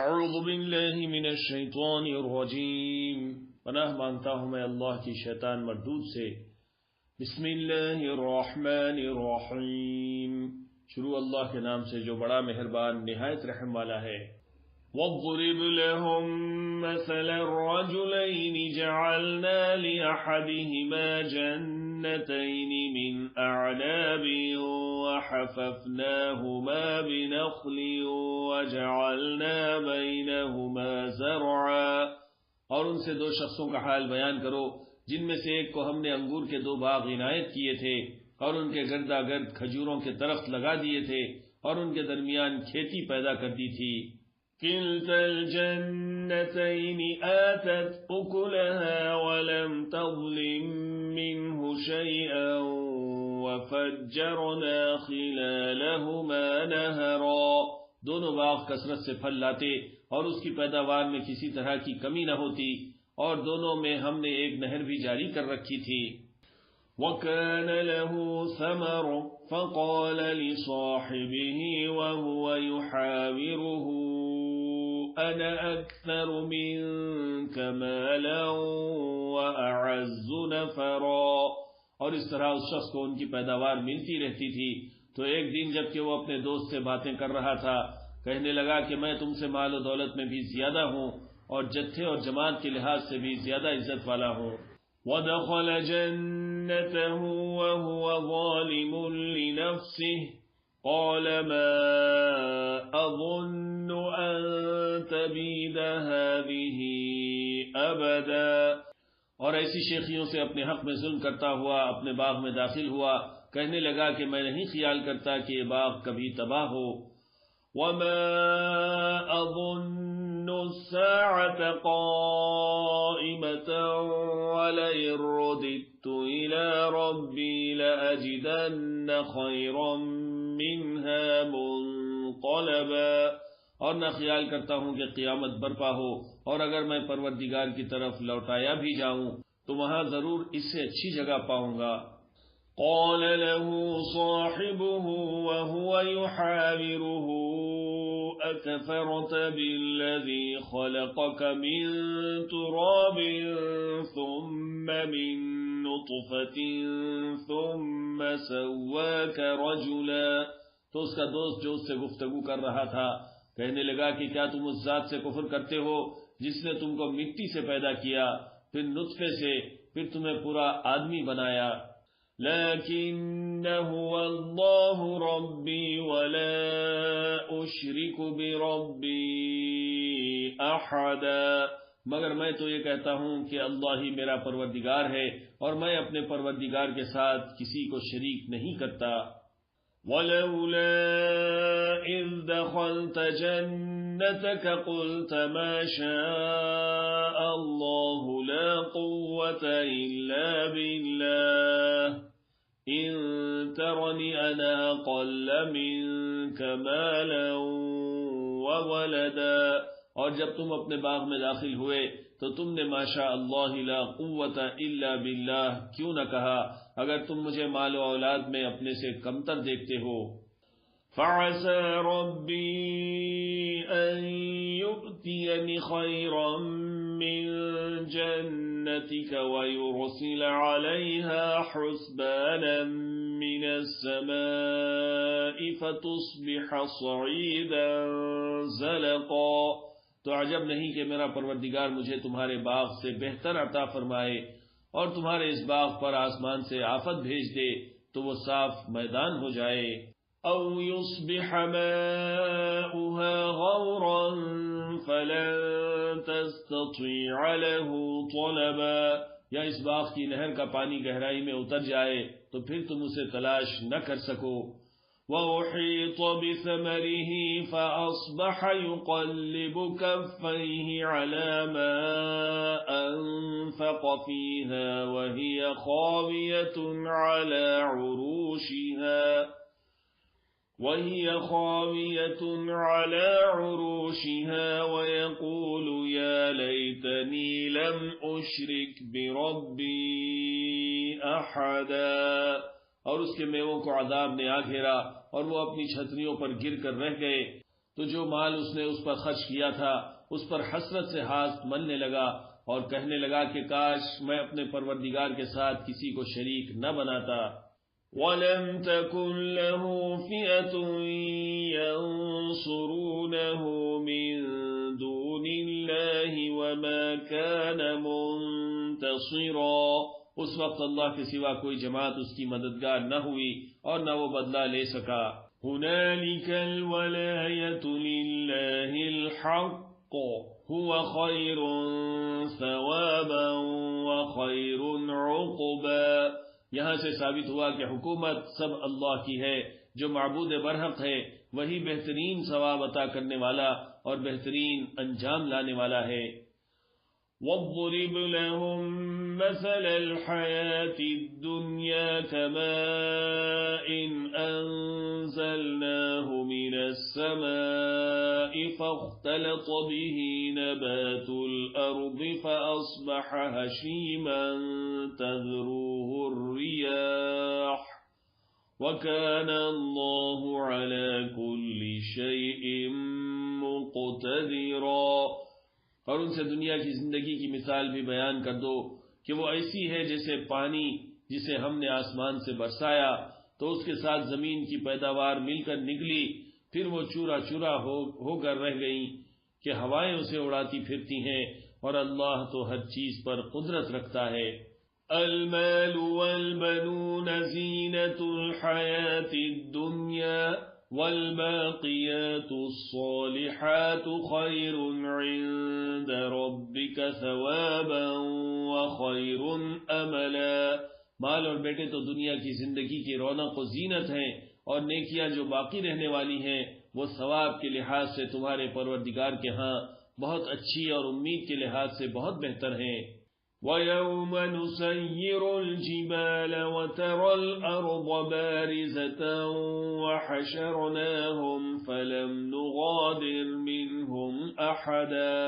اعوذ باللہ من الشیطان الرجیم، پناہ مانگتا ہوں میں اللہ کی شیطان مردود سے۔ بسم اللہ الرحمن الرحیم، شروع اللہ کے نام سے جو بڑا مہربان نہایت رحم والا ہے۔ وَاضْرِبْ لَهُم مَّثَلَ الرَّجُلَيْنِ جَعَلْنَا لِأَحَدِهِمَا جَنَّتَيْنِ مِنْ أَعْنَابٍ وَحَفَفْنَاهُمَا بِنَخْلٍ وَجَعَلْنَا بَيْنَهُمَا زَرْعًا، اور ان سے دو شخصوں کا حال بیان کرو جن میں سے ایک کو ہم نے انگور کے دو باغ عنایت کیے تھے اور ان کے گردا گرد کھجوروں کے درخت لگا دیے تھے اور ان کے درمیان کھیتی پیدا کر دی تھی۔ كلتا الجنتين آتت أكلها ولم تظلم منه شيئا وفجرنا خلالهما نهرا، دونوں باغ کثرت سے پھل لاتے اور اس کی پیداوار میں کسی طرح کی کمی نہ ہوتی، اور دونوں میں ہم نے ایک نہر بھی جاری کر رکھی تھی۔ وَكَانَ لَهُ ثَمَرٌ فَقَالَ لِصَاحِبِهِ وَهُوَ يُحَاوِرُهُ أَنَا أَكْثَرُ مِنكَ مَالًا وَأَعَزُّ نَفَرًا، اور اس طرح اس شخص کو ان کی پیداوار ملتی رہتی تھی، تو ایک دن جب کہ وہ اپنے دوست سے باتیں کر رہا تھا، کہنے لگا کہ میں تم سے مال و دولت میں بھی زیادہ ہوں اور جتھے اور جماعت کے لحاظ سے بھی زیادہ عزت والا ہوں۔ وَدَخَلَ جَنَّتَهُ وَهُوَ ظَالِمٌ لِنَفْسِهِ قال ما أظن أن تبيد هذه أبدا، اور ایسی شیخیوں سے اپنے حق میں ظلم کرتا ہوا اپنے باغ میں داخل ہوا، کہنے لگا کہ میں نہیں خیال کرتا کہ یہ باغ کبھی تباہ ہو۔ وما أظن الساعة قائمة ولئن رددت إلى ربي لأجدن خيرا منها منقلبا، اور نہ خیال کرتا ہوں کہ قیامت برپا ہو، اور اگر میں پروردگار کی طرف لوٹایا بھی جاؤں تو وہاں ضرور اس سے اچھی جگہ پاؤں گا۔ قال له صاحبه وهو يحاوره أكفرت بالذي خلقك من تراب ثم من نطفة ثم سواك رجلا، تو اس کا دوست جو اس سے گفتگو کر رہا تھا کہنے لگا کہ کیا تم اس ذات سے کفر کرتے ہو جس نے تم کو مٹی سے پیدا کیا، پھر نطفے سے، پھر تمہیں پورا آدمی بنایا۔ لكن هو الله ربي ولا أشرك بربي أحدا، مگر میں تو یہ کہتا ہوں کہ اللہ ہی میرا پروردگار ہے اور میں اپنے پروردگار کے ساتھ کسی کو شریک نہیں کرتا۔ وَلَوْلَا إِذْ دَخَلْتَ جَنَّتَكَ قُلْتَ مَا شَاءَ اللَّهُ لَا قُوَّةَ إِلَّا بِاللَّهِ إِن تَرَنِ أَنَا أَقَلَّ مِنكَ مَالًا وَوَلَدًا، اور جب تم اپنے باغ میں داخل ہوئے تو تم نے ما شاء اللہ لا قوت الا باللہ کیوں نہ کہا اگر تم مجھے مال و اولاد میں اپنے سے کمتر دیکھتے ہو۔ فَعَسَى رَبِّي أَن يُؤْتِيَنِ خَيْرًا مِّن جَنَّتِكَ وَيُرْسِلَ عَلَيْهَا حُسْبَانًا مِّنَ السَّمَاءِ فَتُصْبِحَ صَعِيدًا زَلَقًا، تو عجب نہیں کہ میرا پروردگار مجھے تمہارے باغ سے بہتر عطا فرمائے اور تمہارے اس باغ پر آسمان سے آفت بھیج دے تو وہ صاف میدان ہو جائے۔ او يصبح ماؤها غورا فلن تستطيع له طلبا، یا اس باغ کی نہر کا پانی گہرائی میں اتر جائے تو پھر تم اسے تلاش نہ کر سکو۔ وَأُحِيطَ بِثَمَرِهِ فَأَصْبَحَ يُقَلِّبُ كَفَّيْهِ عَلَى مَا أَنفَقَ فِيهَا وَهِيَ خَاوِيَةٌ عَلَى عُرُوشِهَا وَيَقُولُ يَا لَيْتَنِي لَمْ أُشْرِكْ بِرَبِّي أَحَدًا، اور اس کے میووں کو عذاب نے آ گھیرا اور وہ اپنی چھتریوں پر گر کر رہ گئے۔ تو جو مال اس نے اس پر خرچ کیا تھا اس پر حسرت سے ہاتھ ملنے لگا اور کہنے لگا کہ کاش میں اپنے پروردگار کے ساتھ کسی کو شریک نہ بناتا۔ وَلَمْ تَكُنْ لَهُ فِئَةٌ يَنصُرُونَهُ مِن دُونِ اللَّهِ وَمَا كَانَ مُنتَصِرًا، اس وقت اللہ کے سوا کوئی جماعت اس کی مددگار نہ ہوئی اور نہ وہ بدلہ لے سکا۔ هُنَالِكَ الْوَلَایَةُ لِلَّهِ الْحَقِّ هُوَ خَيْرٌ ثَوَابًا وَخَيْرٌ عُقْبًا، یہاں سے ثابت ہوا کہ حکومت سب اللہ کی ہے، جو معبود برحق ہے وہی بہترین ثواب عطا کرنے والا اور بہترین انجام لانے والا ہے۔ وَاضْرِبْ لَهُم مَّثَلَ الْحَيَاةِ الدُّنْيَا كَمَاءٍ أَنزَلْنَاهُ مِنَ السَّمَاءِ فَاخْتَلَطَ بِهِ نَبَاتُ الْأَرْضِ فَأَصْبَحَ هَشِيمًا تَذْرُوهُ الرِّيَاحُ وَكَانَ اللَّهُ عَلَى كُلِّ شَيْءٍ مُقْتَدِرًا، اور ان سے دنیا کی زندگی کی مثال بھی بیان کر دو کہ وہ ایسی ہے جیسے پانی جسے ہم نے آسمان سے برسایا تو اس کے ساتھ زمین کی پیداوار مل کر نکلی، پھر وہ چورا چورا ہو کر رہ گئیں کہ ہوائیں اسے اڑاتی پھرتی ہیں، اور اللہ تو ہر چیز پر قدرت رکھتا ہے۔ المال والبنون زینة الحیاة الدنیا والباقیات الصالحات خیر عند ربک ثوابا وخیر املا، مال اور بیٹے تو دنیا کی زندگی کی رونق و زینت ہیں، اور نیکیاں جو باقی رہنے والی ہیں وہ ثواب کے لحاظ سے تمہارے پروردگار کے ہاں بہت اچھی اور امید کے لحاظ سے بہت بہتر ہیں۔ وَيَوْمَ نُسَيِّرُ الْجِبَالَ وَتَرَى الْأَرْضَ بَارِزَةً وَحَشَرْنَاهُمْ فَلَمْ نُغَادِرْ مِنْهُمْ أَحَدًا،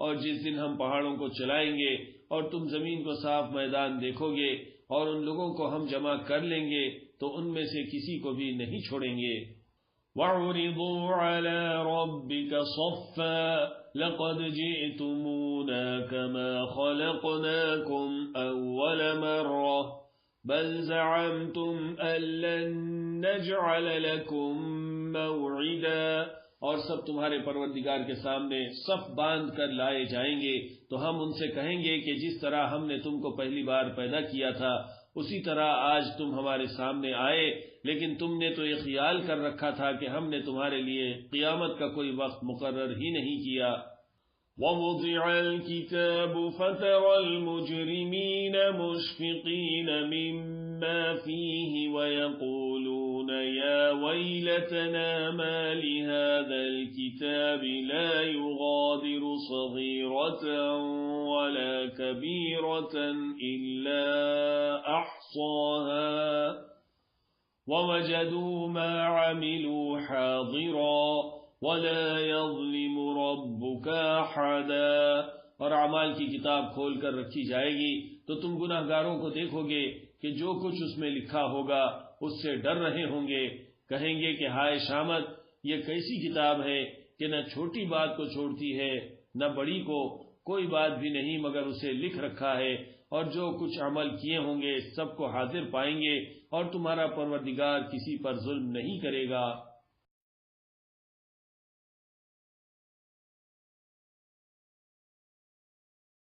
اور جس دن ہم پہاڑوں کو چلائیں گے اور تم زمین کو صاف میدان دیکھو گے اور ان لوگوں کو ہم جمع کر لیں گے تو ان میں سے کسی کو بھی نہیں چھوڑیں گے۔ وَعُرِضُوا عَلَى رَبِّكَ صَفًّا لَقَدْ جِئْتُمُونَا كَمَا خَلَقْنَاكُمْ أَوَّلَ مَرَّةٍ بَلْ زَعَمْتُمْ أَن لَّن نَّجْعَلَ لَكُم مَّوْعِدًا، اور سب تمہارے پروردگار کے سامنے صف باندھ کر لائے جائیں گے تو ہم ان سے کہیں گے کہ جس طرح ہم نے تم کو پہلی بار پیدا کیا تھا اسی طرح آج تم ہمارے سامنے آئے، لیکن تم نے تو یہ خیال کر رکھا تھا کہ ہم نے تمہارے لیے قیامت کا کوئی وقت مقرر ہی نہیں کیا۔ وَوُضِعَ الْكِتَابُ فَتَرَى الْمُجْرِمِينَ مُشْفِقِينَ مِمَّا فِيهِ وَيَقُولُونَ يَا وَيْلَتَنَا مَا لِهَذَا الْكِتَابِ لَا يُغَادِرُ صَغِيرَةً وَلَا كَبِيرَةً إِلَّا أَحْصَاهَا وَوَجَدُوا مَا عَمِلُوا حَاضِرًا وَلَا يَظْلِمُ رَبُّكَ أَحَدًا، اور اعمال کی کتاب کھول کر رکھی جائے گی تو تم گناہ گاروں کو دیکھو گے کہ جو کچھ اس میں لکھا ہوگا اس سے ڈر رہے ہوں گے، کہیں گے کہ ہائے شامت، یہ کیسی کتاب ہے کہ نہ چھوٹی بات کو چھوڑتی ہے نہ بڑی کو، کوئی بات بھی نہیں مگر اسے لکھ رکھا ہے، اور جو کچھ عمل کیے ہوں گے سب کو حاضر پائیں گے، اور تمہارا پروردگار کسی پر ظلم نہیں کرے گا۔